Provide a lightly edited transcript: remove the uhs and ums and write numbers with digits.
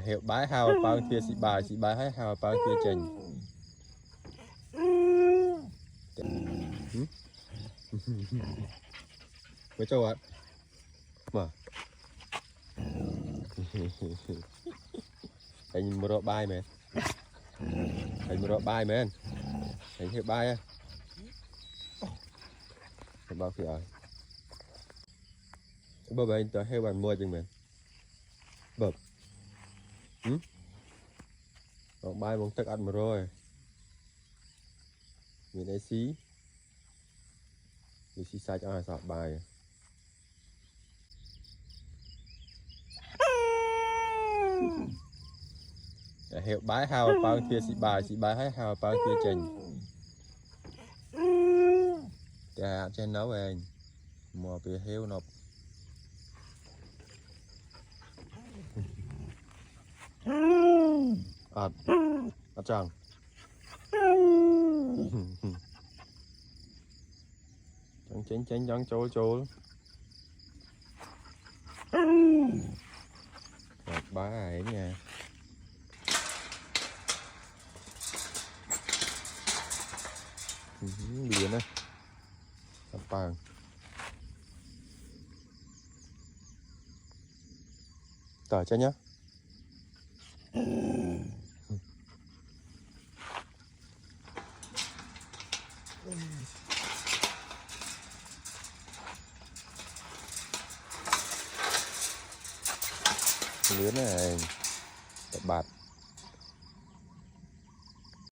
hiệu bái hào bao kia chị bài hay hào bao kia chỉnh mới cho bạn mà anh mua bài mẹ anh mua bài mẹ anh hiệu bài á bao kia rồi bơ anh tới hay bạn mua chừng mẹ bập bài bóng thức ăn mà rồi nhìn ấy xí thì xí sai cho ai sọt bài hiệu bái hào bao kia chị bài hay hào bao kia chỉnh chả trên nấu anh mò bia heo nộp chẳng chén chẳng chố bá ấy nha biển á bằng tỏi cho nhá lứa này bạt